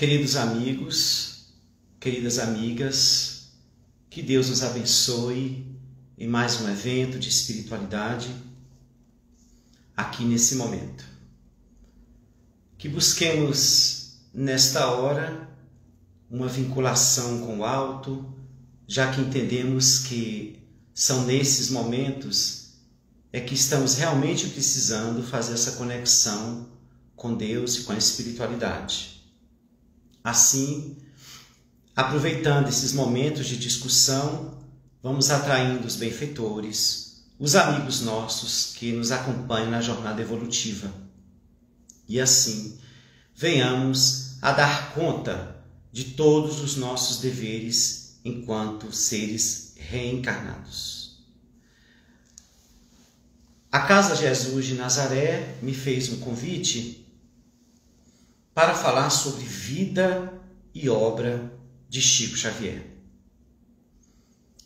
Queridos amigos, queridas amigas, que Deus nos abençoe em mais um evento de espiritualidade aqui nesse momento. Que busquemos nesta hora uma vinculação com o alto, já que entendemos que são nesses momentos que estamos realmente precisando fazer essa conexão com Deus e com a espiritualidade. Assim, aproveitando esses momentos de discussão, vamos atraindo os benfeitores, os amigos nossos que nos acompanham na jornada evolutiva. E assim, venhamos a dar conta de todos os nossos deveres enquanto seres reencarnados. A Casa Jesus de Nazaré me fez um convite para falar sobre vida e obra de Chico Xavier.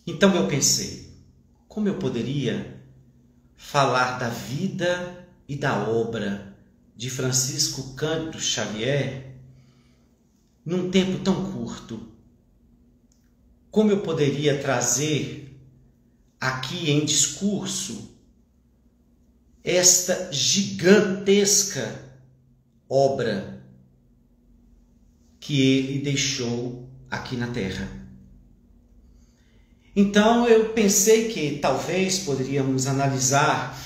Então eu pensei, como eu poderia falar da vida e da obra de Francisco Cândido Xavier num tempo tão curto? Como eu poderia trazer aqui em discurso esta gigantesca obra que ele deixou aqui na Terra? Então eu pensei que talvez poderíamos analisar,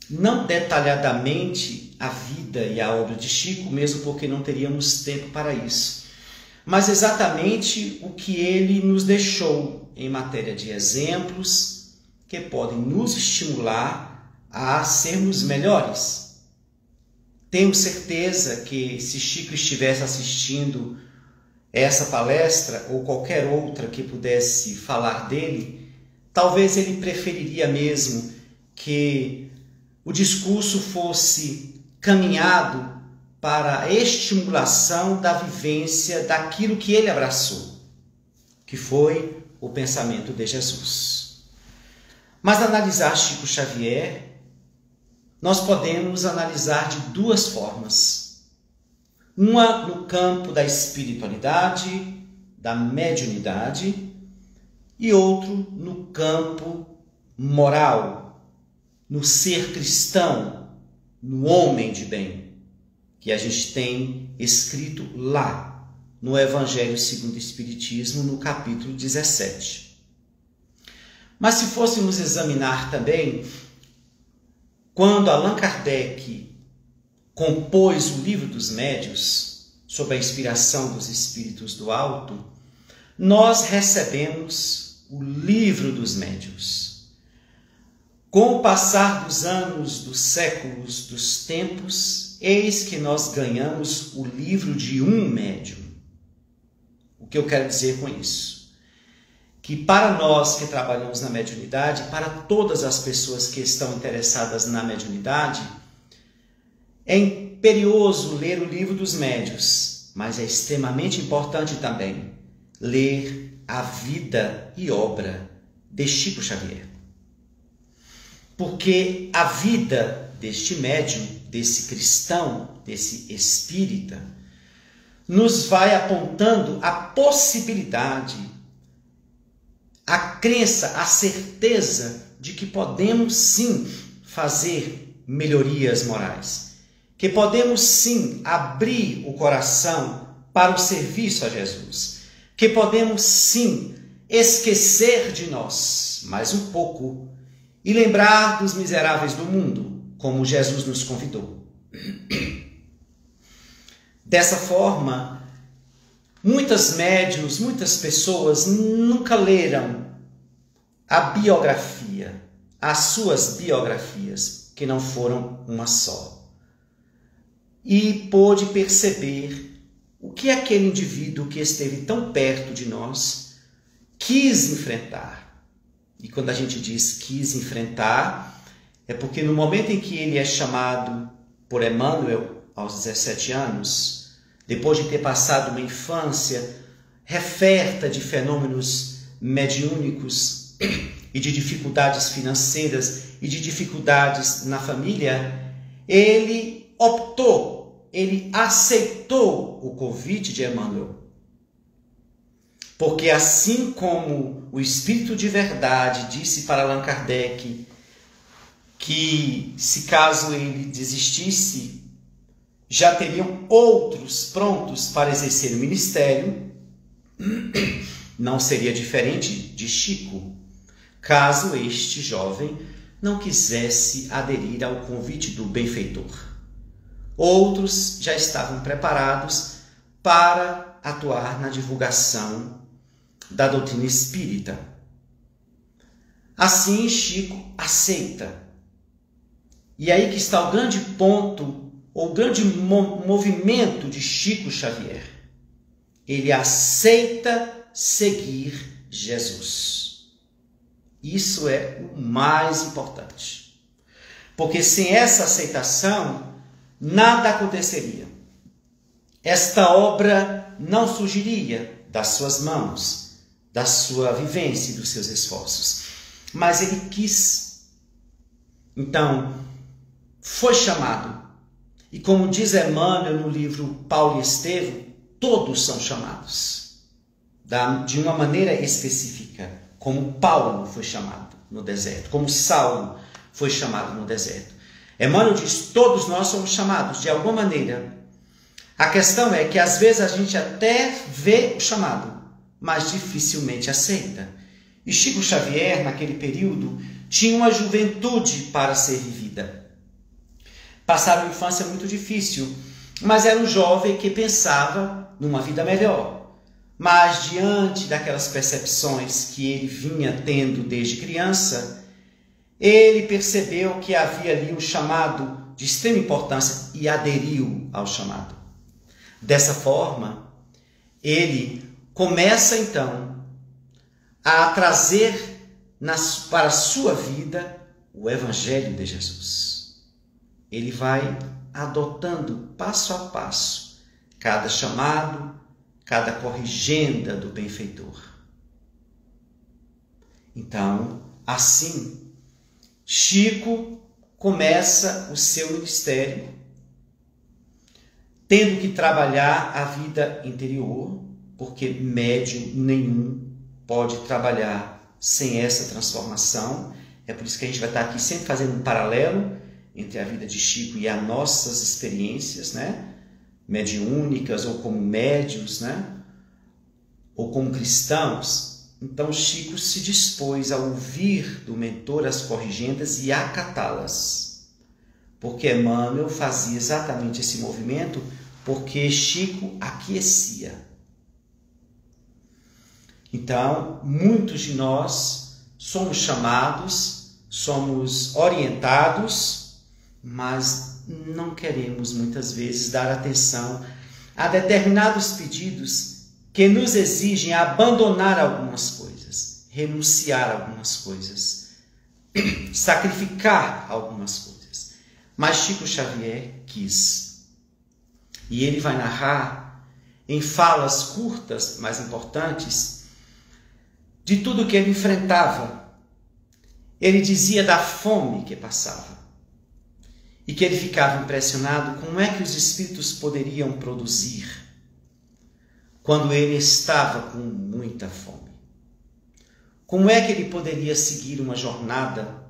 não detalhadamente, a vida e a obra de Chico, mesmo porque não teríamos tempo para isso, mas exatamente o que ele nos deixou em matéria de exemplos que podem nos estimular a sermos melhores. Tenho certeza que se Chico estivesse assistindo essa palestra ou qualquer outra que pudesse falar dele, talvez ele preferiria mesmo que o discurso fosse caminhado para a estimulação da vivência daquilo que ele abraçou, que foi o pensamento de Jesus. Mas analisar Chico Xavier, nós podemos analisar de duas formas. Uma no campo da espiritualidade, da mediunidade, e outro no campo moral, no ser cristão, no homem de bem, que a gente tem escrito lá no Evangelho segundo o Espiritismo, no capítulo 17. Mas se fôssemos examinar também quando Allan Kardec compôs o Livro dos Médiuns, sob a inspiração dos Espíritos do Alto, nós recebemos o Livro dos Médiuns. Com o passar dos anos, dos séculos, dos tempos, eis que nós ganhamos o livro de um médium. O que eu quero dizer com isso? Que para nós que trabalhamos na mediunidade, para todas as pessoas que estão interessadas na mediunidade, é imperioso ler o Livro dos Médiuns, mas é extremamente importante também ler a vida e obra de Chico Xavier. Porque a vida deste médium, desse cristão, desse espírita, nos vai apontando a possibilidade, a crença, a certeza de que podemos sim fazer melhorias morais, que podemos sim abrir o coração para o serviço a Jesus, que podemos sim esquecer de nós mais um pouco e lembrar dos miseráveis do mundo, como Jesus nos convidou. Dessa forma, muitas médiuns, muitas pessoas nunca leram a biografia, as suas biografias, que não foram uma só. E pôde perceber o que aquele indivíduo que esteve tão perto de nós quis enfrentar. E quando a gente diz quis enfrentar, é porque no momento em que ele é chamado por Emmanuel, aos 17 anos, depois de ter passado uma infância referta de fenômenos mediúnicos e de dificuldades financeiras e de dificuldades na família, ele optou ele aceitou o convite de Emmanuel. Porque assim como o Espírito de Verdade disse para Allan Kardec que, se caso ele desistisse, já teriam outros prontos para exercer o ministério, não seria diferente de Chico, caso este jovem não quisesse aderir ao convite do benfeitor. Outros já estavam preparados para atuar na divulgação da doutrina espírita. Assim, Chico aceita. E aí que está o grande ponto, ou o grande movimento de Chico Xavier. Ele aceita seguir Jesus. Isso é o mais importante. Porque sem essa aceitação, nada aconteceria. Esta obra não surgiria das suas mãos, da sua vivência e dos seus esforços. Mas ele quis. Então, foi chamado. E como diz Emmanuel no livro Paulo e Estevão, todos são chamados. De uma maneira específica. Como Paulo foi chamado no deserto. Como Saulo foi chamado no deserto. Emmanuel diz, todos nós somos chamados de alguma maneira. A questão é que às vezes a gente até vê o chamado, mas dificilmente aceita. E Chico Xavier, naquele período, tinha uma juventude para ser vivida. Passava uma infância muito difícil, mas era um jovem que pensava numa vida melhor. Mas diante daquelas percepções que ele vinha tendo desde criança, ele percebeu que havia ali um chamado de extrema importância e aderiu ao chamado. Dessa forma, ele começa então a trazer para a sua vida o Evangelho de Jesus. Ele vai adotando passo a passo cada chamado, cada corrigenda do benfeitor. Então, assim, Chico começa o seu ministério, tendo que trabalhar a vida interior, porque médium nenhum pode trabalhar sem essa transformação. É por isso que a gente vai estar aqui sempre fazendo um paralelo entre a vida de Chico e as nossas experiências, né? Mediúnicas ou como médios, né? Ou como cristãos. Então Chico se dispôs a ouvir do mentor as corrigendas e acatá-las. Porque Emmanuel fazia exatamente esse movimento, porque Chico aquecia. Então, muitos de nós somos chamados, somos orientados, mas não queremos muitas vezes dar atenção a determinados pedidos que nos exigem abandonar algumas coisas, renunciar a algumas coisas, sacrificar algumas coisas. Mas Chico Xavier quis. E ele vai narrar em falas curtas, mas importantes, de tudo que ele enfrentava. Ele dizia da fome que passava. E que ele ficava impressionado como é que os espíritos poderiam produzir quando ele estava com muita fome. Como é que ele poderia seguir uma jornada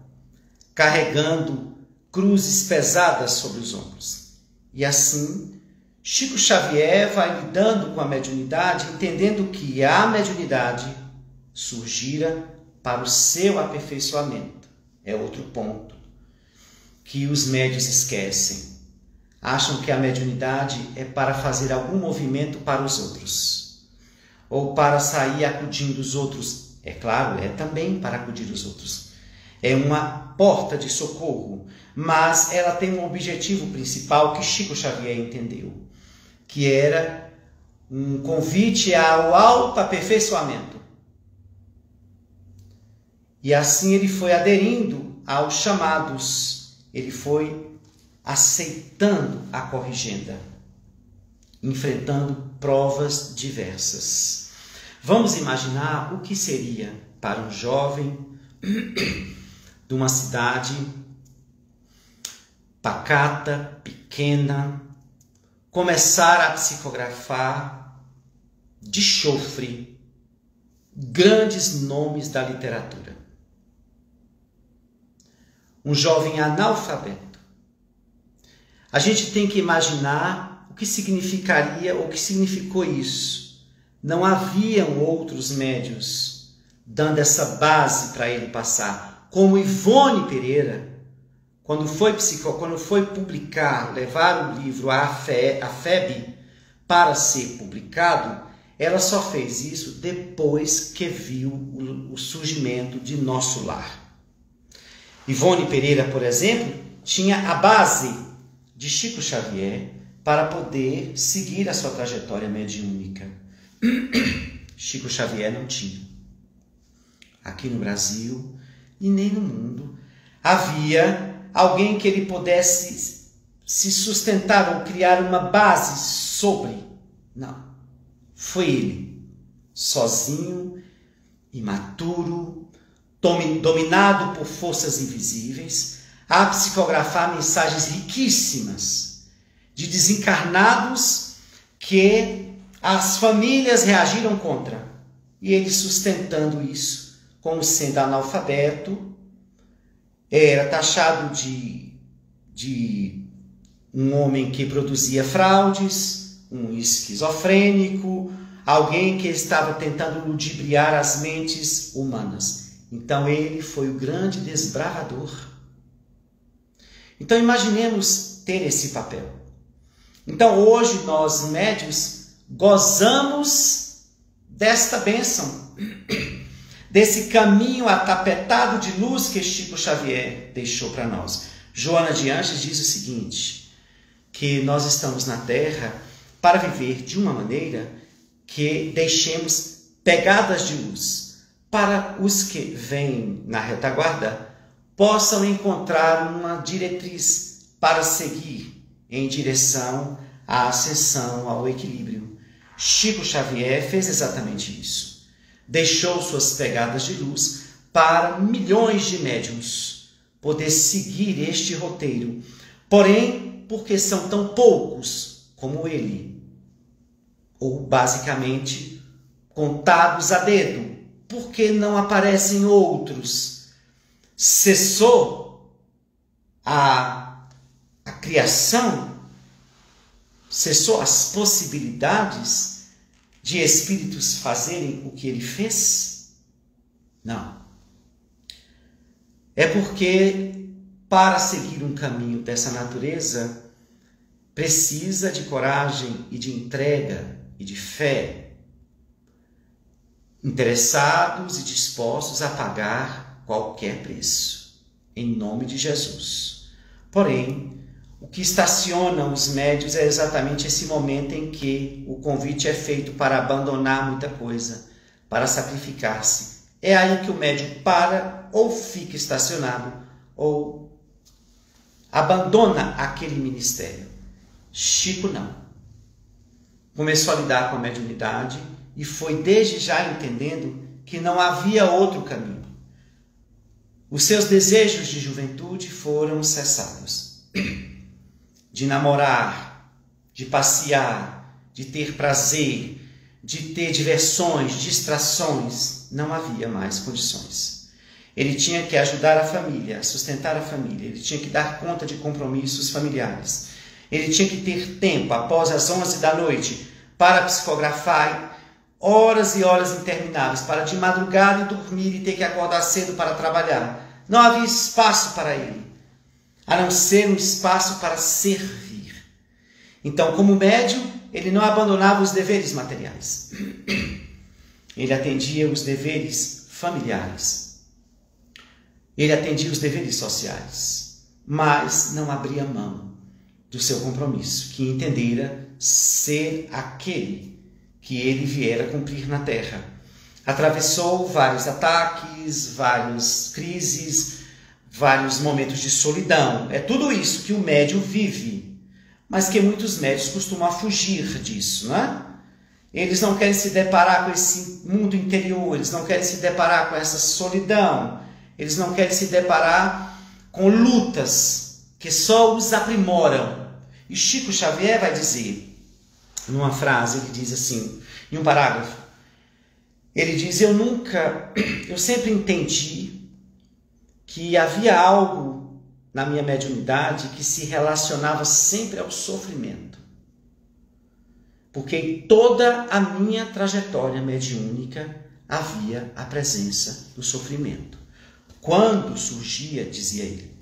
carregando cruzes pesadas sobre os ombros? E assim, Chico Xavier vai lidando com a mediunidade, entendendo que a mediunidade surgira para o seu aperfeiçoamento. É outro ponto que os médios esquecem. Acham que a mediunidade é para fazer algum movimento para os outros, ou para sair acudindo os outros. É claro, é também para acudir os outros. É uma porta de socorro, mas ela tem um objetivo principal que Chico Xavier entendeu, que era um convite ao autoaperfeiçoamento. E assim ele foi aderindo aos chamados, ele foi aceitando a corrigenda, enfrentando provas diversas. Vamos imaginar o que seria para um jovem de uma cidade pacata, pequena, começar a psicografar de chofre grandes nomes da literatura. Um jovem analfabeto. A gente tem que imaginar o que significaria ou o que significou isso. Não haviam outros médios dando essa base para ele passar. Como Ivone Pereira, quando foi publicar, levar o livro à FEB para ser publicado, ela só fez isso depois que viu o surgimento de Nosso Lar. Ivone Pereira, por exemplo, tinha a base de Chico Xavier para poder seguir a sua trajetória mediúnica. Chico Xavier não tinha. Aqui no Brasil e nem no mundo havia alguém que ele pudesse se sustentar ou criar uma base sobre. Não. Foi ele, sozinho, imaturo, dominado por forças invisíveis, a psicografar mensagens riquíssimas de desencarnados que as famílias reagiram contra. E ele sustentando isso como sendo analfabeto, era taxado de um homem que produzia fraudes, um esquizofrênico, alguém que estava tentando ludibriar as mentes humanas. Então ele foi o grande desbravador. Então imaginemos ter esse papel. Então hoje nós médios gozamos desta bênção, desse caminho atapetado de luz que Chico Xavier deixou para nós. Joana de Anjos diz o seguinte, que nós estamos na Terra para viver de uma maneira que deixemos pegadas de luz, para os que vêm na retaguarda possam encontrar uma diretriz para seguir em direção à ascensão, ao equilíbrio. Chico Xavier fez exatamente isso. Deixou suas pegadas de luz para milhões de médiuns poder seguir este roteiro. Porém, porque são tão poucos como ele, ou basicamente contados a dedo, porque não aparecem outros. Cessou a criação, cessou as possibilidades de espíritos fazerem o que ele fez? Não. É porque para seguir um caminho dessa natureza precisa de coragem e de entrega e de fé, interessados e dispostos a pagar qualquer preço, em nome de Jesus. Porém, o que estaciona os médios é exatamente esse momento em que o convite é feito para abandonar muita coisa, para sacrificar-se. É aí que o médium para, ou fica estacionado, ou abandona aquele ministério. Chico não. Começou a lidar com a mediunidade e foi desde já entendendo que não havia outro caminho. Os seus desejos de juventude foram cessados. De namorar, de passear, de ter prazer, de ter diversões, distrações, não havia mais condições. Ele tinha que ajudar a família, sustentar a família, ele tinha que dar conta de compromissos familiares, ele tinha que ter tempo após as 11 da noite para psicografar horas e horas intermináveis, para de madrugada e dormir e ter que acordar cedo para trabalhar. Não havia espaço para ele, a não ser um espaço para servir. Então, como médium, ele não abandonava os deveres materiais. Ele atendia os deveres familiares. Ele atendia os deveres sociais. Mas não abria mão do seu compromisso, que entendera ser aquele que ele viera cumprir na Terra. Atravessou vários ataques, várias crises, vários momentos de solidão. É tudo isso que o médium vive, mas que muitos médios costumam fugir disso, não é? Eles não querem se deparar com esse mundo interior, eles não querem se deparar com essa solidão, eles não querem se deparar com lutas que só os aprimoram. E Chico Xavier vai dizer, numa frase, ele diz assim, em um parágrafo, ele diz, eu sempre entendi que havia algo na minha mediunidade que se relacionava sempre ao sofrimento. Porque em toda a minha trajetória mediúnica havia a presença do sofrimento. Quando surgia, dizia ele,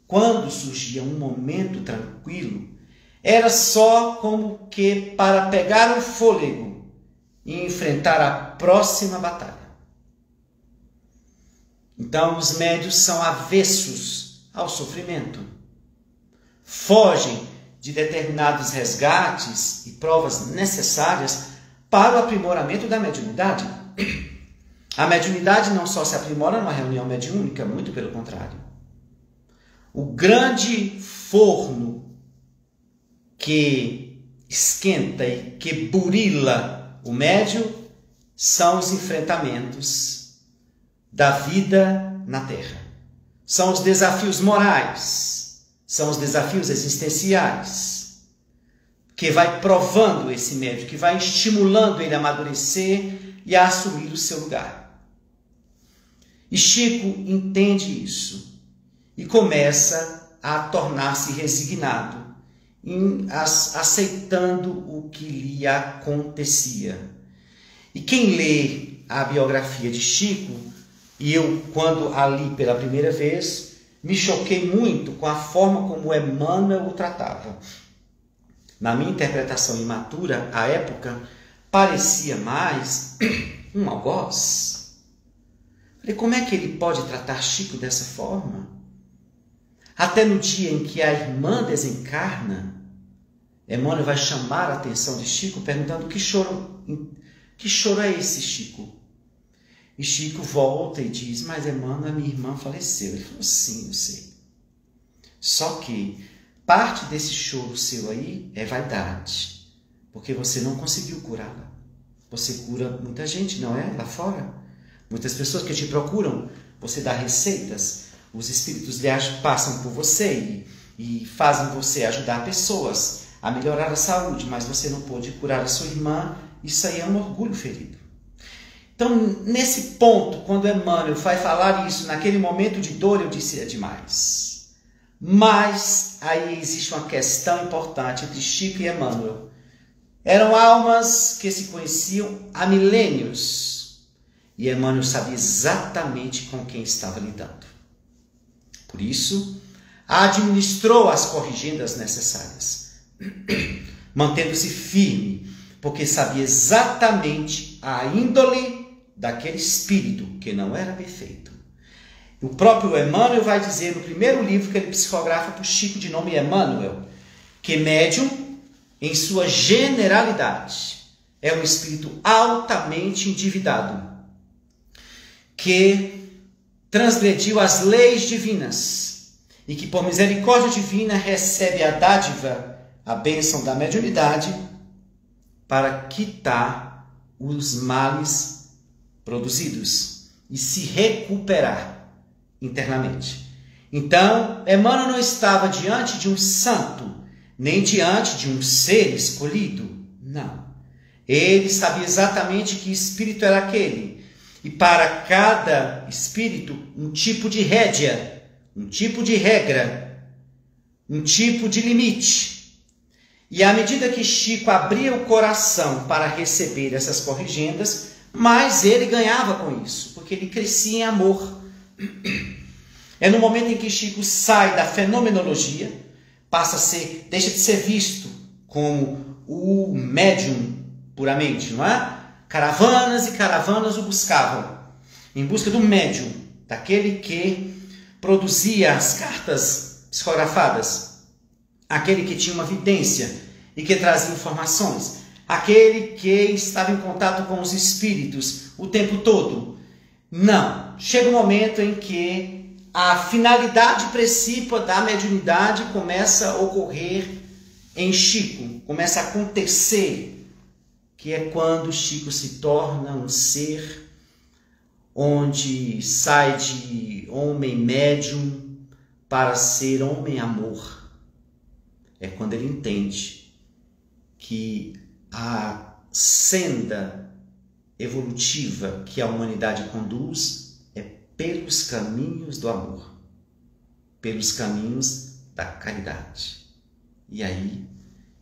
quando surgia um momento tranquilo, era só como que para pegar um fôlego e enfrentar a próxima batalha. Então, os médiuns são avessos ao sofrimento. Fogem de determinados resgates e provas necessárias para o aprimoramento da mediunidade. A mediunidade não só se aprimora numa reunião mediúnica, muito pelo contrário. O grande forno que esquenta e que burila o médium são os enfrentamentos da vida na Terra. São os desafios morais, são os desafios existenciais, que vai provando esse médium, que vai estimulando ele a amadurecer e a assumir o seu lugar. E Chico entende isso e começa a tornar-se resignado, aceitando o que lhe acontecia. E quem lê a biografia de Chico, e eu, quando a li pela primeira vez, me choquei muito com a forma como Emmanuel o tratava. Na minha interpretação imatura, à época, parecia mais um algoz. Falei, como é que ele pode tratar Chico dessa forma? Até no dia em que a irmã desencarna, Emmanuel vai chamar a atenção de Chico, perguntando que choro é esse, Chico? E Chico volta e diz, mas Emmanuel, a minha irmã faleceu. Ele falou, sim, eu sei. Só que parte desse choro seu aí é vaidade, porque você não conseguiu curá-la. Você cura muita gente, não é? Lá fora. Muitas pessoas que te procuram, você dá receitas, os espíritos passam por você e fazem você ajudar pessoas a melhorar a saúde, mas você não pôde curar a sua irmã, isso aí é um orgulho ferido. Então, nesse ponto, quando Emmanuel vai falar isso, naquele momento de dor, eu disse, é demais. Mas aí existe uma questão importante entre Chico e Emmanuel. Eram almas que se conheciam há milênios. E Emmanuel sabia exatamente com quem estava lidando. Por isso, administrou as corrigendas necessárias, mantendo-se firme, porque sabia exatamente a índole daquele espírito que não era perfeito. O próprio Emmanuel vai dizer no primeiro livro que ele psicografa para o Chico, de nome Emmanuel, que médium, em sua generalidade, é um espírito altamente endividado, que transgrediu as leis divinas e que por misericórdia divina recebe a dádiva, a bênção da mediunidade, para quitar os males produzidos e se recuperar internamente. Então, Emmanuel não estava diante de um santo, nem diante de um ser escolhido, não. Ele sabia exatamente que espírito era aquele. E para cada espírito, um tipo de rédea, um tipo de regra, um tipo de limite. E à medida que Chico abria o coração para receber essas corrigendas, mais ele ganhava com isso, porque ele crescia em amor. É no momento em que Chico sai da fenomenologia, deixa de ser visto como o médium puramente, não é? Caravanas e caravanas o buscavam, em busca do médium, daquele que produzia as cartas psicografadas, aquele que tinha uma vidência e que trazia informações, aquele que estava em contato com os espíritos o tempo todo. Não, chega um momento em que a finalidade principal da mediunidade começa a ocorrer em Chico, começa a acontecer, que é quando Chico se torna um ser onde sai de homem médium para ser homem amor. é quando ele entende que a senda evolutiva que a humanidade conduz é pelos caminhos do amor, pelos caminhos da caridade. E aí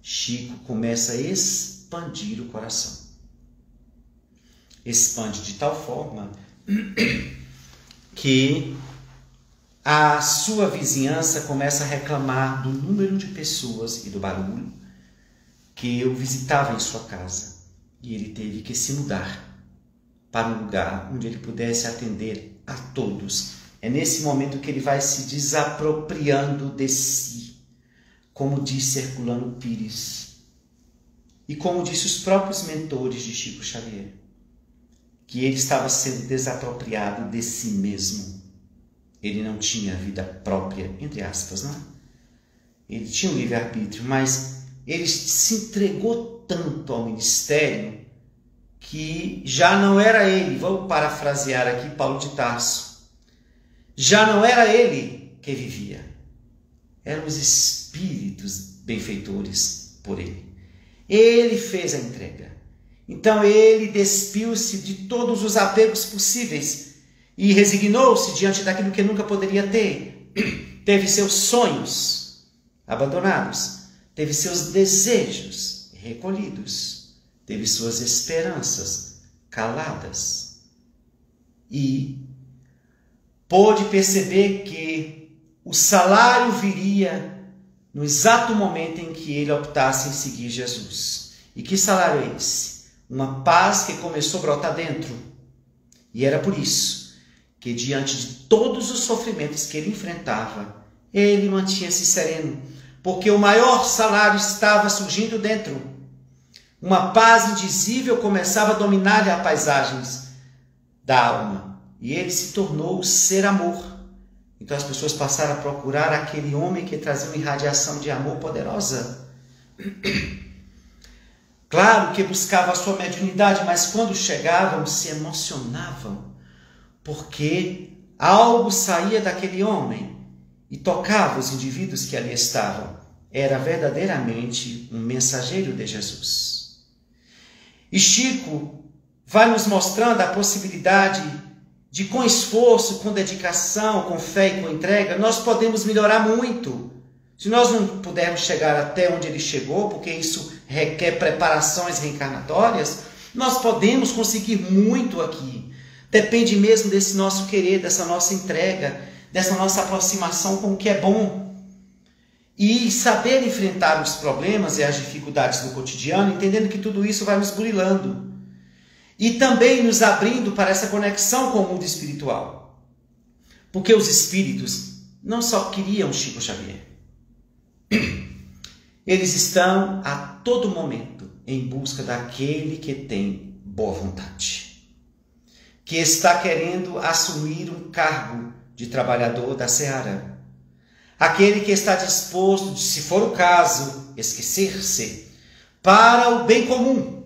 Chico começa a expandir o coração. Expande de tal forma que a sua vizinhança começa a reclamar do número de pessoas e do barulho que eu visitava em sua casa. E ele teve que se mudar para um lugar onde ele pudesse atender a todos. É nesse momento que ele vai se desapropriando de si, como disse Herculano Pires, e como disse os próprios mentores de Chico Xavier, que ele estava sendo desapropriado de si mesmo. Ele não tinha vida própria, entre aspas, não? Ele tinha um livre-arbítrio, mas ele se entregou tanto ao ministério que já não era ele, vou parafrasear aqui Paulo de Tarso, já não era ele que vivia, eram os espíritos benfeitores por ele. Ele fez a entrega. Então ele despiu-se de todos os apegos possíveis e resignou-se diante daquilo que nunca poderia ter. Teve seus sonhos abandonados, teve seus desejos recolhidos, teve suas esperanças caladas e pôde perceber que o salário viria no exato momento em que ele optasse em seguir Jesus. E que salário é esse? Uma paz que começou a brotar dentro. E era por isso que, diante de todos os sofrimentos que ele enfrentava, ele mantinha-se sereno, porque o maior salário estava surgindo dentro. Uma paz indizível começava a dominar as paisagens da alma, e ele se tornou o ser amor. Então as pessoas passaram a procurar aquele homem que trazia uma irradiação de amor poderosa. Claro que buscava a sua mediunidade, mas quando chegavam se emocionavam, porque algo saía daquele homem e tocava os indivíduos que ali estavam. Era verdadeiramente um mensageiro de Jesus. E Chico vai nos mostrando a possibilidade de, com esforço, com dedicação, com fé e com entrega, nós podemos melhorar muito. Se nós não pudermos chegar até onde ele chegou, porque isso requer preparações reencarnatórias, nós podemos conseguir muito aqui. Depende mesmo desse nosso querer, dessa nossa entrega, dessa nossa aproximação com o que é bom. E saber enfrentar os problemas e as dificuldades do cotidiano, entendendo que tudo isso vai nos burilando. E também nos abrindo para essa conexão com o mundo espiritual. Porque os espíritos não só queriam Chico Xavier. Eles estão a todo momento em busca daquele que tem boa vontade, que está querendo assumir um cargo de trabalhador da seara, aquele que está disposto, se for o caso, esquecer-se para o bem comum,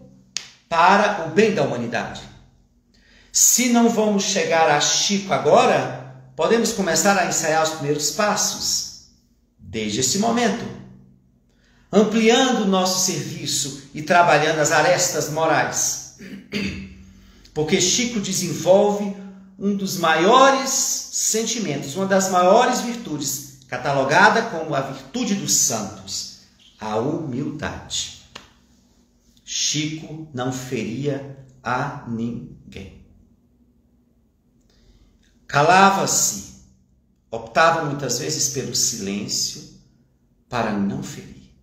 para o bem da humanidade. Se não vamos chegar a Chico agora, podemos começar a ensaiar os primeiros passos desde esse momento, ampliando o nosso serviço e trabalhando as arestas morais. Porque Chico desenvolve um dos maiores sentimentos, uma das maiores virtudes, catalogada como a virtude dos santos, a humildade. Chico não feria a ninguém. Calava-se, optava muitas vezes pelo silêncio para não ferir,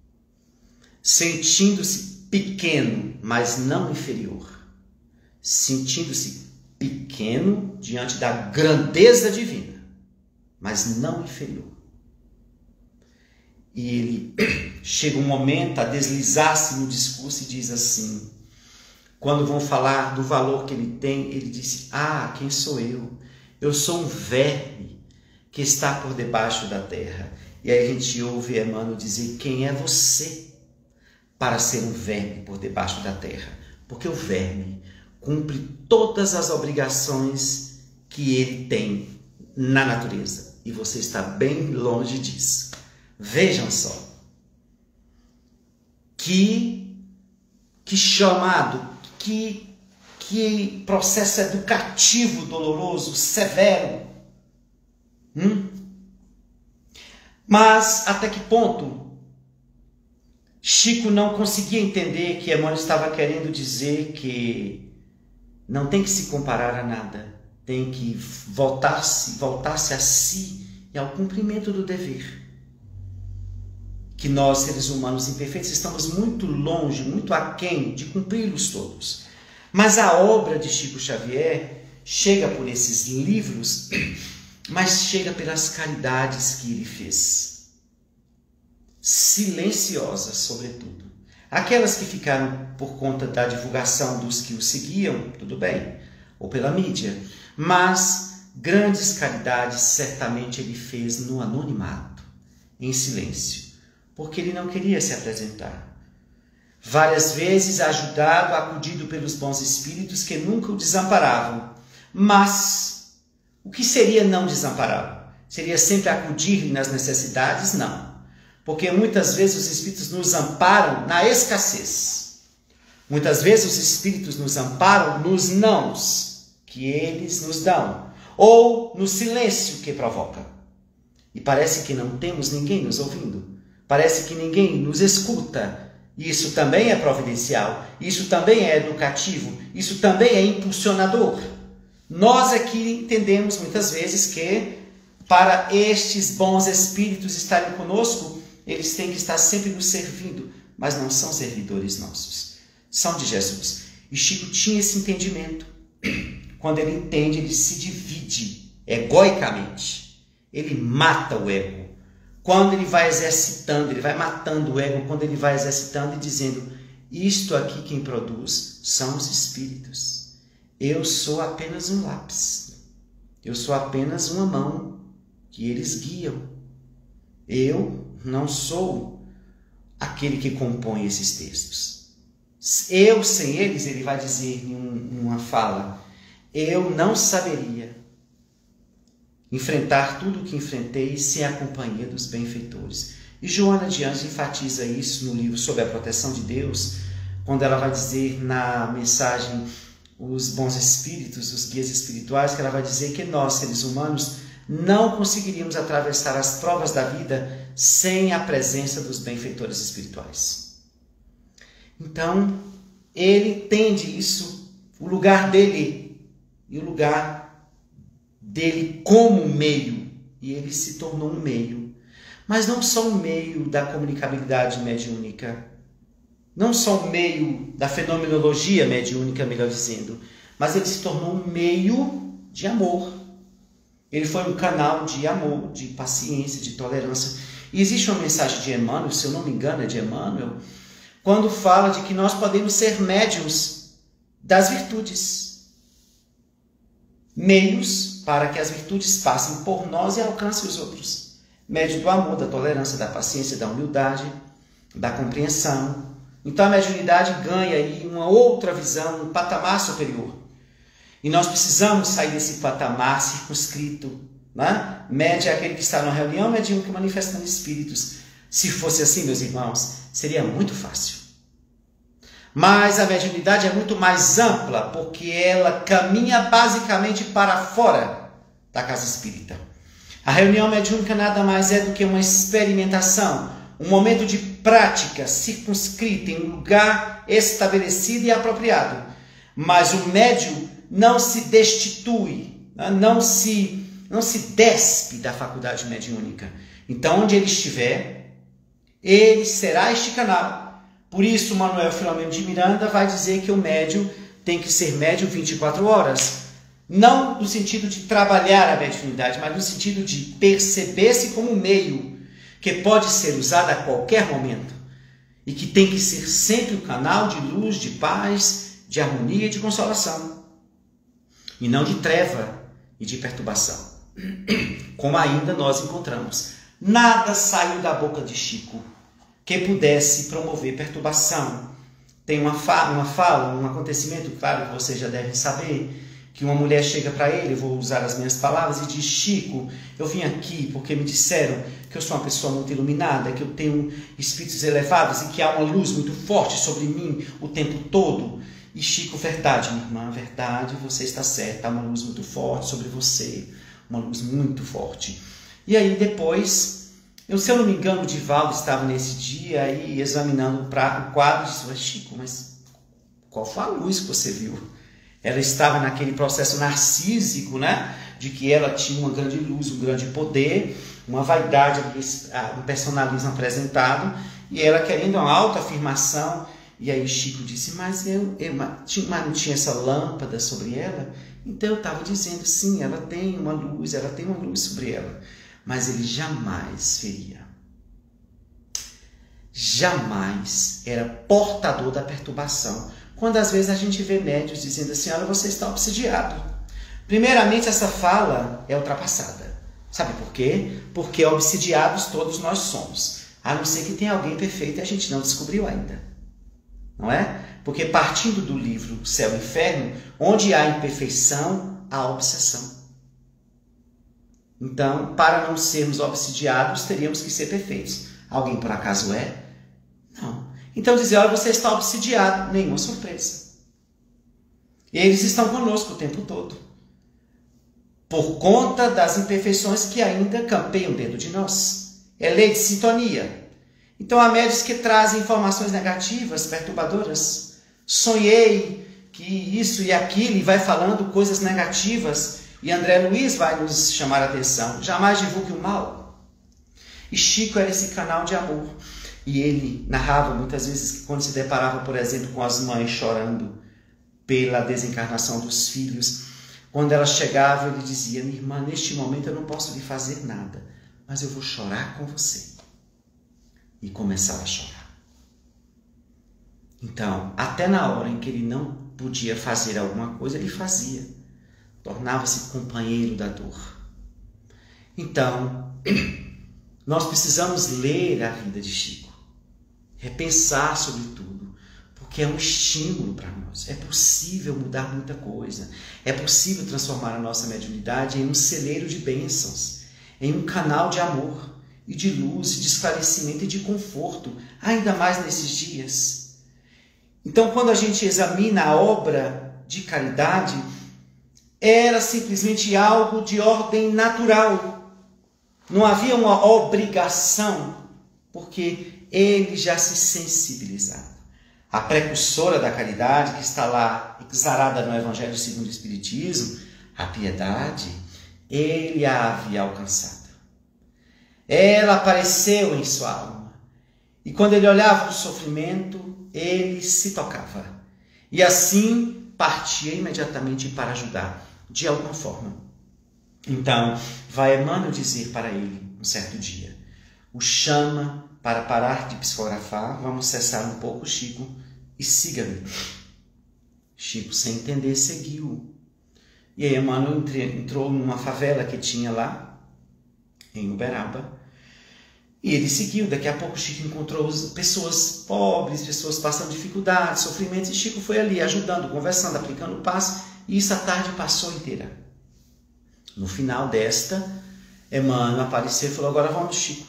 sentindo-se pequeno, mas não inferior, sentindo-se pequeno diante da grandeza divina, mas não inferior. E ele chega um momento a deslizar-se no discurso e diz assim, quando vão falar do valor que ele tem, ele disse, quem sou eu? Eu sou um verme que está por debaixo da terra. E aí a gente ouve Emmanuel dizer, quem é você para ser um verme por debaixo da terra? Porque o verme cumpre todas as obrigações que ele tem na natureza. E você está bem longe disso. Vejam só. Que chamado, que processo educativo doloroso, severo. Mas até que ponto Chico não conseguia entender que Emmanuel estava querendo dizer que não tem que se comparar a nada, tem que voltar-se a si e ao cumprimento do dever. Que nós, seres humanos imperfeitos, estamos muito longe, muito aquém de cumpri-los todos. Mas a obra de Chico Xavier chega por esses livros, mas chega pelas caridades que ele fez. Silenciosas, sobretudo. Aquelas que ficaram por conta da divulgação dos que o seguiam, tudo bem, ou pela mídia. Mas grandes caridades certamente ele fez no anonimato, em silêncio, porque ele não queria se apresentar. Várias vezes ajudado, acudido pelos bons espíritos que nunca o desamparavam. Mas o que seria não desampará-lo? Seria sempre acudir nas necessidades? Não. Porque muitas vezes os espíritos nos amparam na escassez. Muitas vezes os espíritos nos amparam nos nãos que eles nos dão, ou no silêncio que provoca. E parece que não temos ninguém nos ouvindo. Parece que ninguém nos escuta. Isso também é providencial, isso também é educativo, isso também é impulsionador. Nós aqui entendemos muitas vezes que para estes bons espíritos estarem conosco, eles têm que estar sempre nos servindo, mas não são servidores nossos, são de Jesus. E Chico tinha esse entendimento. Quando ele entende, ele se divide egoicamente, ele mata o ego. Quando ele vai exercitando, ele vai matando o ego, quando ele vai exercitando e dizendo, isto aqui quem produz são os espíritos. Eu sou apenas um lápis. Eu sou apenas uma mão que eles guiam. Eu não sou aquele que compõe esses textos. Eu, sem eles, ele vai dizer em uma fala, eu não saberia enfrentar tudo o que enfrentei sem a companhia dos benfeitores. E Joana de Ângeles enfatiza isso no livro Sobre a Proteção de Deus, quando ela vai dizer na mensagem Os Bons Espíritos, os Guias Espirituais, que ela vai dizer que nós, seres humanos, não conseguiríamos atravessar as provas da vida sem a presença dos benfeitores espirituais. Então, ele entende isso, o lugar dele e o lugar dele como meio, e ele se tornou um meio, mas não só um meio da comunicabilidade mediúnica, não só um meio da fenomenologia mediúnica, melhor dizendo, mas ele se tornou um meio de amor. Ele foi um canal de amor, de paciência, de tolerância. E existe uma mensagem de Emmanuel, se eu não me engano é de Emmanuel, quando fala de que nós podemos ser médiuns das virtudes, meios para que as virtudes passem por nós e alcancem os outros. Médio do amor, da tolerância, da paciência, da humildade, da compreensão. Então a mediunidade ganha aí uma outra visão, um patamar superior. E nós precisamos sair desse patamar circunscrito. Né? Médio é aquele que está numa reunião, mediúnico manifestando espíritos. Se fosse assim, meus irmãos, seria muito fácil. Mas a mediunidade é muito mais ampla, porque ela caminha basicamente para fora da casa espírita. A reunião mediúnica nada mais é do que uma experimentação, um momento de prática circunscrita em um lugar estabelecido e apropriado. Mas o médium não se destitui, não se despe da faculdade mediúnica. Então, onde ele estiver, ele será este canal. Por isso, Manuel Filomeno de Miranda vai dizer que o médium tem que ser médium 24 horas. Não no sentido de trabalhar a mediunidade, mas no sentido de perceber-se como um meio que pode ser usado a qualquer momento e que tem que ser sempre um canal de luz, de paz, de harmonia e de consolação. E não de treva e de perturbação, como ainda nós encontramos. Nada saiu da boca de Chico que pudesse promover perturbação. Tem uma fala, um acontecimento, claro que vocês já devem saber, que uma mulher chega para ele, eu vou usar as minhas palavras, e diz: Chico, eu vim aqui porque me disseram que eu sou uma pessoa muito iluminada, que eu tenho espíritos elevados e que há uma luz muito forte sobre mim o tempo todo. E Chico: verdade, minha irmã, verdade, você está certa, há uma luz muito forte sobre você, uma luz muito forte. E aí depois, se eu não me engano, o Divaldo estava nesse dia aí examinando o quadro e disse: Chico, mas qual foi a luz que você viu? Ela estava naquele processo narcísico, né? De que ela tinha uma grande luz, um grande poder, uma vaidade, um personalismo apresentado, e ela querendo uma autoafirmação. E aí Chico disse: mas não tinha essa lâmpada sobre ela? Então eu estava dizendo: sim, ela tem uma luz sobre ela. Mas ele jamais veria. Jamais era portador da perturbação. Quando às vezes a gente vê médios dizendo assim: olha, você está obsidiado. Primeiramente, essa fala é ultrapassada. Sabe por quê? Porque obsidiados todos nós somos. A não ser que tenha alguém perfeito e a gente não descobriu ainda. Não é? Porque partindo do livro Céu e Inferno, onde há imperfeição, há obsessão. Então, para não sermos obsidiados, teríamos que ser perfeitos. Alguém por acaso é? Não. Então dizer: olha, você está obsidiado, nenhuma surpresa. Eles estão conosco o tempo todo, por conta das imperfeições que ainda campeiam dentro de nós. É lei de sintonia. Então há médios que trazem informações negativas, perturbadoras. Sonhei que isso e aquilo, e vai falando coisas negativas, e André Luiz vai nos chamar a atenção: jamais divulgue o mal. E Chico era esse canal de amor. E ele narrava muitas vezes que quando se deparava, por exemplo, com as mães chorando pela desencarnação dos filhos, quando elas chegavam, ele dizia: minha irmã, neste momento eu não posso lhe fazer nada, mas eu vou chorar com você. E começava a chorar. Então, até na hora em que ele não podia fazer alguma coisa, ele fazia. Tornava-se companheiro da dor. Então, nós precisamos ler a vida de Chico. Repensar sobre tudo, porque é um estímulo para nós. É possível mudar muita coisa. É possível transformar a nossa mediunidade em um celeiro de bênçãos, em um canal de amor e de luz, de esclarecimento e de conforto, ainda mais nesses dias. Então, quando a gente examina a obra de caridade, era simplesmente algo de ordem natural. Não havia uma obrigação, porque ele já se sensibilizava. A precursora da caridade, que está lá exarada no Evangelho segundo o Espiritismo, a piedade, ele a havia alcançado. Ela apareceu em sua alma. E quando ele olhava o sofrimento, ele se tocava. E assim partia imediatamente para ajudar, de alguma forma. Então, vai Emmanuel dizer para ele, um certo dia, o chama para parar de psicografar, vamos cessar um pouco, Chico, e siga-me. Chico, sem entender, seguiu. E aí Emmanuel entrou numa favela que tinha lá, em Uberaba, e ele seguiu. Daqui a pouco Chico encontrou pessoas pobres, pessoas passando dificuldades, sofrimentos, e Chico foi ali ajudando, conversando, aplicando o passo, e isso a tarde passou inteira. No final desta, Emmanuel apareceu e falou: agora vamos, Chico.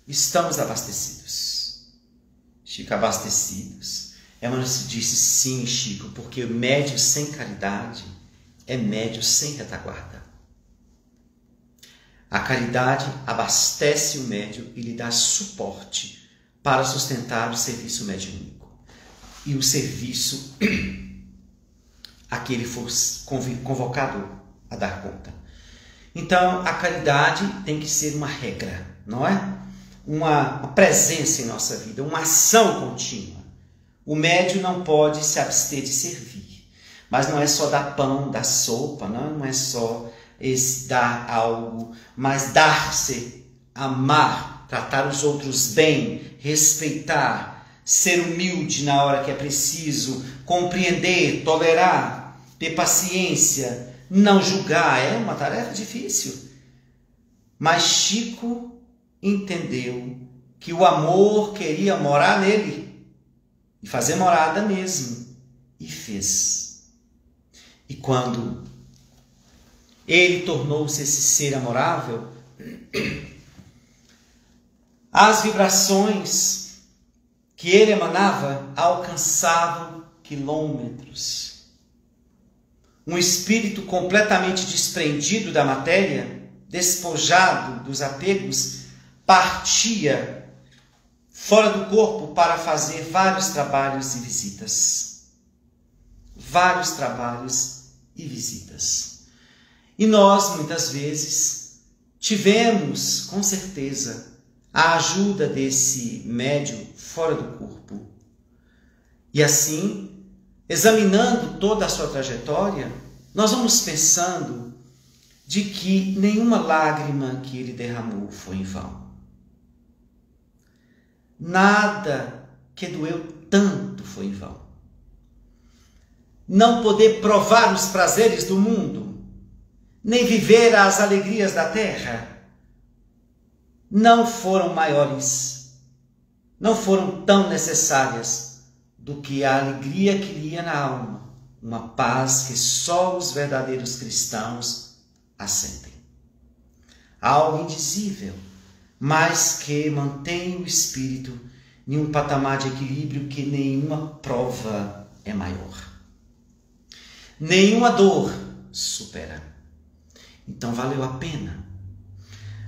Estamos abastecidos. Chico, abastecidos. Emmanuel disse: sim, Chico, porque médio sem caridade é médio sem retaguarda. A caridade abastece o médio e lhe dá suporte para sustentar o serviço mediúnico. E o serviço a que ele for convocado a dar conta. Então, a caridade tem que ser uma regra, não é? Uma presença em nossa vida, uma ação contínua. O médium não pode se abster de servir. Mas não é só dar pão, dar sopa, não é só dar algo, mas dar-se, amar, tratar os outros bem, respeitar, ser humilde na hora que é preciso, compreender, tolerar, ter paciência, não julgar. É uma tarefa difícil. Mas Chico entendeu que o amor queria morar nele e fazer morada mesmo, e fez. E quando ele tornou-se esse ser amorável, as vibrações que ele emanava alcançavam quilômetros. Um espírito completamente desprendido da matéria, despojado dos apegos, partia fora do corpo para fazer vários trabalhos e visitas. Vários trabalhos e visitas. E nós, muitas vezes, tivemos, com certeza, a ajuda desse médium fora do corpo. E assim, examinando toda a sua trajetória, nós vamos pensando de que nenhuma lágrima que ele derramou foi em vão. Nada que doeu tanto foi em vão. Não poder provar os prazeres do mundo, nem viver as alegrias da terra, não foram maiores, não foram tão necessárias do que a alegria que lhe ia na alma, uma paz que só os verdadeiros cristãos a sentem. Algo indizível, mas que mantém o espírito em um patamar de equilíbrio que nenhuma prova é maior. Nenhuma dor supera. Então valeu a pena.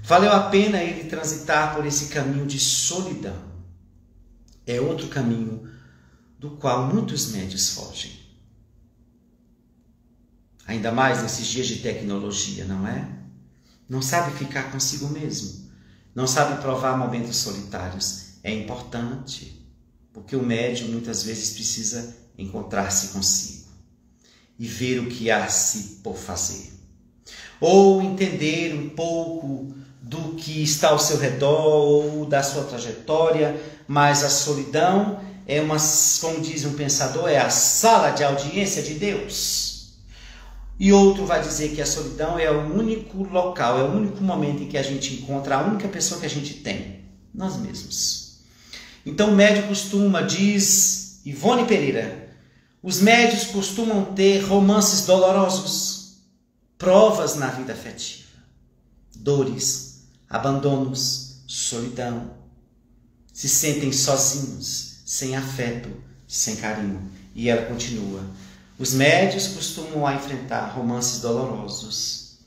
Valeu a pena ele transitar por esse caminho de solidão. É outro caminho do qual muitos médios fogem. Ainda mais nesses dias de tecnologia, não é? Não sabe ficar consigo mesmo. Não sabe provar momentos solitários. É importante, porque o médium muitas vezes precisa encontrar-se consigo e ver o que há se por fazer. Ou entender um pouco do que está ao seu redor ou da sua trajetória, mas a solidão é uma, como diz um pensador, é a sala de audiência de Deus. E outro vai dizer que a solidão é o único local, é o único momento em que a gente encontra a única pessoa que a gente tem, nós mesmos. Então o médium costuma, diz Ivone Pereira, os médios costumam ter romances dolorosos, provas na vida afetiva, dores, abandonos, solidão. Se sentem sozinhos, sem afeto, sem carinho. E ela continua. Os médios costumam enfrentar romances dolorosos,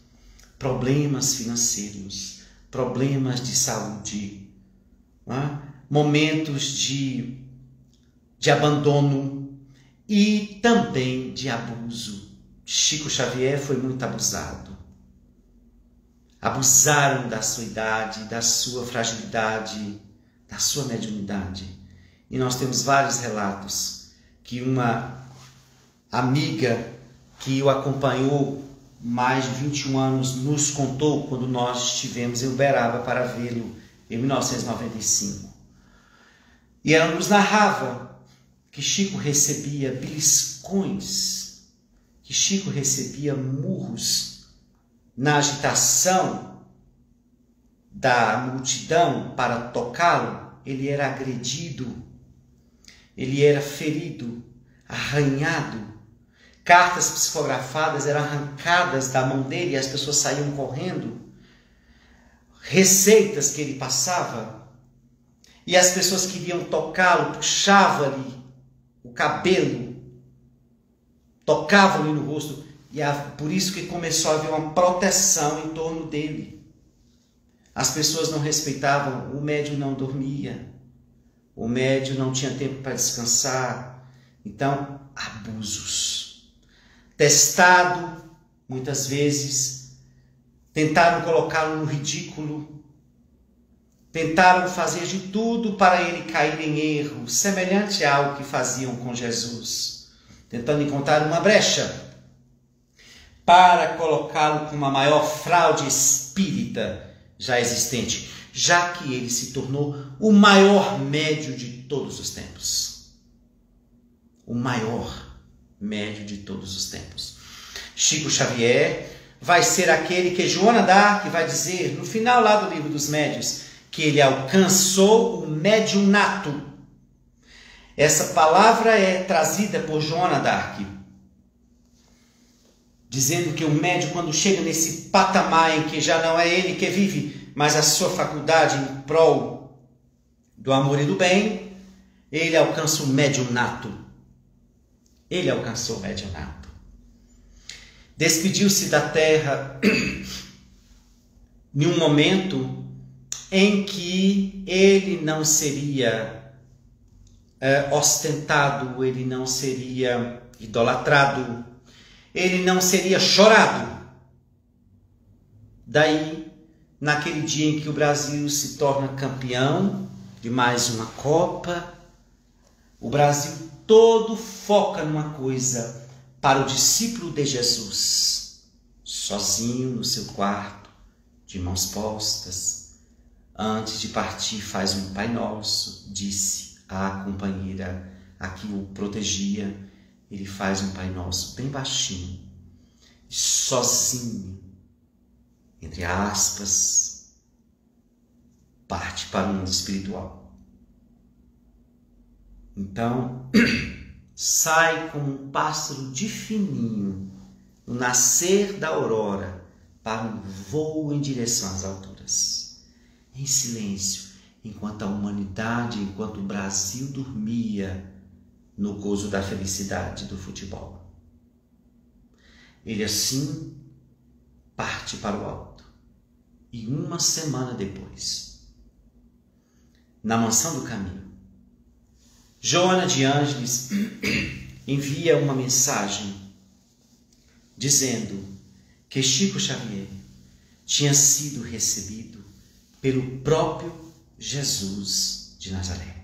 problemas financeiros, problemas de saúde, momentos de abandono e também de abuso. Chico Xavier foi muito abusado. Abusaram da sua idade, da sua fragilidade, da sua mediunidade. E nós temos vários relatos que uma amiga que o acompanhou mais de 21 anos nos contou quando nós estivemos em Uberaba para vê-lo em 1995. E ela nos narrava que Chico recebia beliscões, que Chico recebia murros na agitação da multidão para tocá-lo. Ele era agredido, ele era ferido, arranhado. Cartas psicografadas eram arrancadas da mão dele e as pessoas saíam correndo. Receitas que ele passava e as pessoas queriam tocá-lo, puxavam-lhe o cabelo, tocavam-lhe no rosto. E por isso que começou a haver uma proteção em torno dele. As pessoas não respeitavam, o médium não dormia, o médium não tinha tempo para descansar. Então, abusos. Testado, muitas vezes, tentaram colocá-lo no ridículo, tentaram fazer de tudo para ele cair em erro, semelhante ao que faziam com Jesus, tentando encontrar uma brecha para colocá-lo com uma maior fraude espírita já existente, já que ele se tornou o maior médium de todos os tempos. O maior médium de todos os tempos. Chico Xavier vai ser aquele que Joana d'Arc vai dizer no final lá do livro dos médiuns, que ele alcançou o médium nato. Essa palavra é trazida por Joana d'Arc dizendo que o médium, quando chega nesse patamar em que já não é ele que vive, mas a sua faculdade em prol do amor e do bem, ele alcança o médium nato. Ele alcançou o médium nato. Despediu-se da terra em um momento em que ele não seria ostentado, ele não seria idolatrado, ele não seria chorado. Daí, naquele dia em que o Brasil se torna campeão de mais uma Copa, o Brasil todo foca numa coisa: para o discípulo de Jesus, sozinho no seu quarto, de mãos postas, antes de partir faz um Pai Nosso, disse à companheira a que o protegia, ele faz um Pai Nosso bem baixinho, sozinho, entre aspas, parte para o mundo espiritual. Então, sai como um pássaro de fininho, no nascer da aurora, para um voo em direção às alturas, em silêncio, enquanto a humanidade, enquanto o Brasil dormia no gozo da felicidade do futebol. Ele assim parte para o alto. E uma semana depois, na Mansão do Caminho, Joana de Ângeles envia uma mensagem dizendo que Chico Xavier tinha sido recebido pelo próprio Jesus de Nazaré.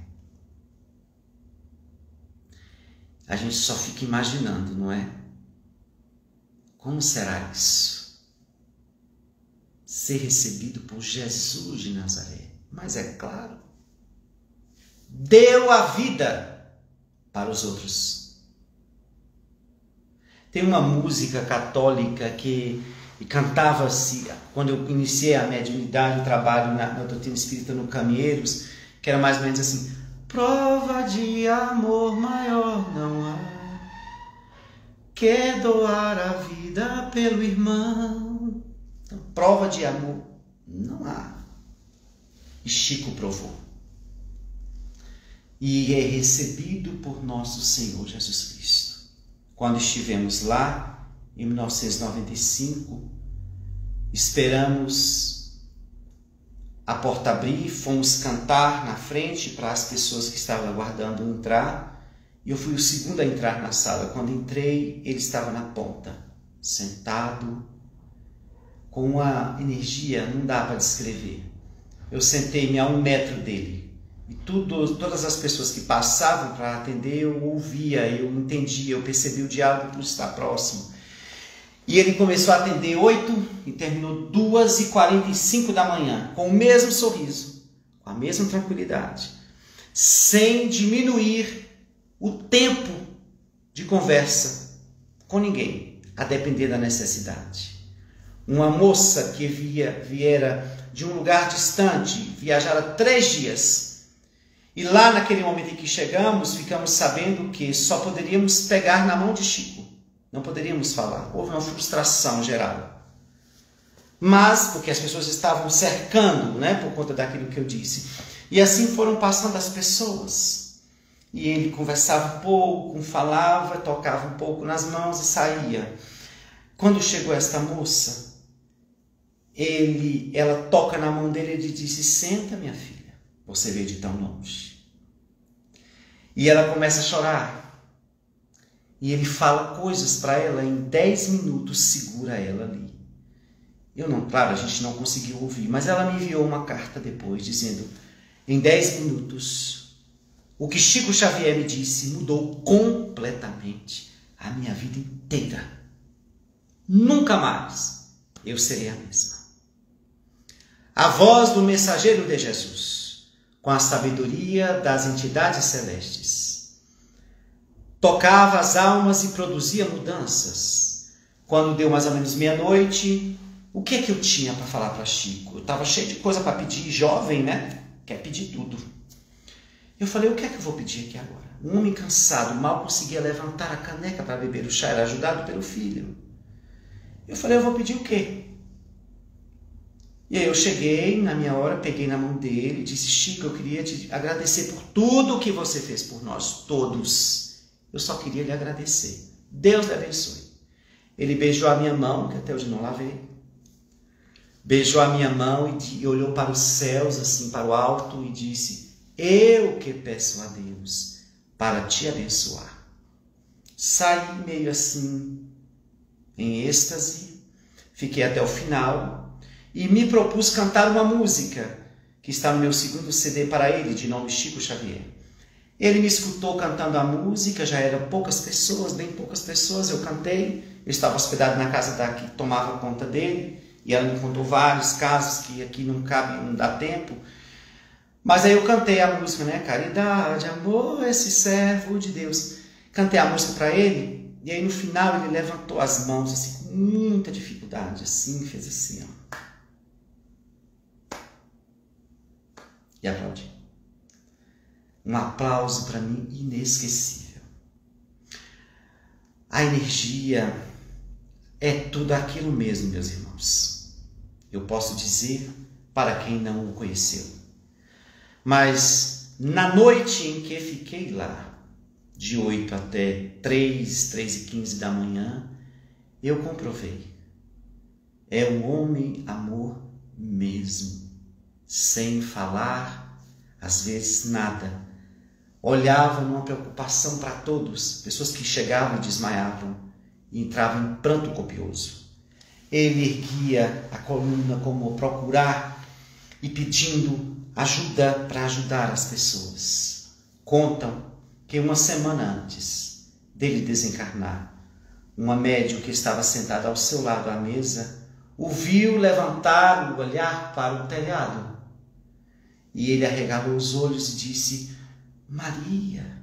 A gente só fica imaginando, não é? Como será isso? Ser recebido por Jesus de Nazaré. Mas é claro, deu a vida para os outros. Tem uma música católica que cantava-se quando eu iniciei a mediunidade, o trabalho na doutrina espírita no Caminheiros, que era mais ou menos assim: prova de amor maior não há que doar a vida pelo irmão. Então, prova de amor não há. E Chico provou. E é recebido por nosso Senhor Jesus Cristo. Quando estivemos lá, em 1995, esperamos a porta abrir, fomos cantar na frente para as pessoas que estavam aguardando entrar, e eu fui o segundo a entrar na sala. Quando entrei, ele estava na ponta, sentado, com uma energia, não dá para descrever. Eu sentei-me a 1 metro dele. E todas as pessoas que passavam para atender, eu ouvia, eu entendia, eu percebi o diálogo por estar próximo. E ele começou a atender 8 e terminou 2h45 da manhã, com o mesmo sorriso, com a mesma tranquilidade, sem diminuir o tempo de conversa com ninguém, a depender da necessidade. Uma moça que viera de um lugar distante, viajara 3 dias, e lá naquele momento em que chegamos, ficamos sabendo que só poderíamos pegar na mão de Chico. Não poderíamos falar. Houve uma frustração geral. Mas, porque as pessoas estavam cercando, né, por conta daquilo que eu disse. E assim foram passando as pessoas. E ele conversava um pouco, falava, tocava um pouco nas mãos e saía. Quando chegou esta moça, ela toca na mão dele e ele disse: senta, minha filha. Você veio de tão longe. E ela começa a chorar. E ele fala coisas para ela, em 10 minutos segura ela ali. Claro, a gente não conseguiu ouvir, mas ela me enviou uma carta depois, dizendo: em 10 minutos, o que Chico Xavier me disse mudou completamente a minha vida inteira. Nunca mais eu serei a mesma. A voz do mensageiro de Jesus, com a sabedoria das entidades celestes, tocava as almas e produzia mudanças. Quando deu mais ou menos meia-noite, o que é que eu tinha para falar para Chico? Eu estava cheio de coisa para pedir, jovem, né? Quer pedir tudo. Eu falei: o que é que eu vou pedir aqui agora? Um homem cansado, mal conseguia levantar a caneca para beber o chá, era ajudado pelo filho. Eu falei, eu vou pedir o quê? E aí eu cheguei na minha hora, peguei na mão dele e disse, Chico, eu queria te agradecer por tudo que você fez por nós todos. Eu só queria lhe agradecer. Deus lhe abençoe. Ele beijou a minha mão, que até hoje não lavei. Beijou a minha mão e olhou para os céus, assim, para o alto, e disse, eu que peço a Deus para te abençoar. Saí meio assim, em êxtase, fiquei até o final e me propus cantar uma música que está no meu segundo CD para ele, de nome Chico Xavier. Ele me escutou cantando a música, já eram poucas pessoas, bem poucas pessoas, eu cantei, eu estava hospedado na casa da que tomava conta dele, e ela me contou vários casos que aqui não cabe, não dá tempo, mas aí eu cantei a música, né? Caridade, amor, esse servo de Deus. Cantei a música para ele, e aí no final ele levantou as mãos, assim, com muita dificuldade, assim, fez assim, ó. E aplaudi. Um aplauso para mim inesquecível. A energia é tudo aquilo mesmo, meus irmãos. Eu posso dizer para quem não o conheceu. Mas na noite em que fiquei lá, de 8 até 3h15 da manhã, eu comprovei. É um homem amor mesmo, sem falar, às vezes nada. Olhava numa preocupação para todos, pessoas que chegavam e desmaiavam e entravam em pranto copioso. Ele erguia a coluna como procurar e pedindo ajuda para ajudar as pessoas. Contam que uma semana antes dele desencarnar, uma médium que estava sentada ao seu lado à mesa o viu levantar o olhar para o telhado. E ele arregalou os olhos e disse, Maria.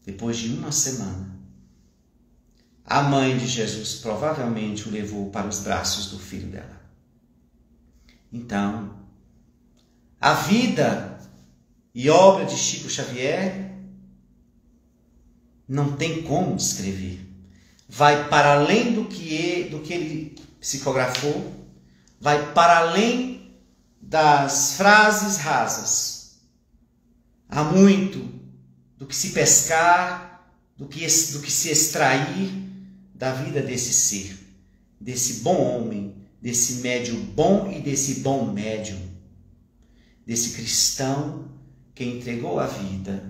Depois de uma semana, a mãe de Jesus provavelmente o levou para os braços do filho dela. Então, a vida e obra de Chico Xavier não tem como descrever. Vai para além do que ele psicografou, vai para além das frases rasas. Há muito do que se pescar, do que se extrair da vida desse ser, desse bom homem, desse médium bom e desse bom médium, desse cristão que entregou a vida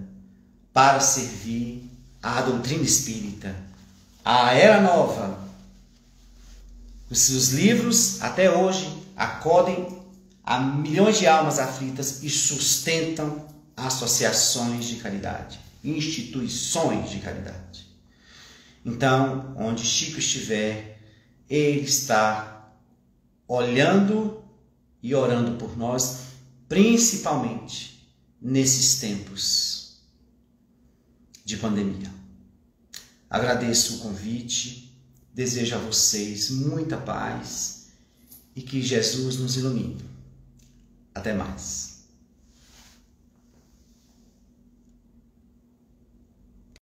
para servir à doutrina espírita, à era nova. Os seus livros, até hoje, acodem a milhões de almas aflitas e sustentam associações de caridade, instituições de caridade. Então, onde Chico estiver, ele está olhando e orando por nós, principalmente nesses tempos de pandemia. Agradeço o convite, desejo a vocês muita paz e que Jesus nos ilumine. Até mais.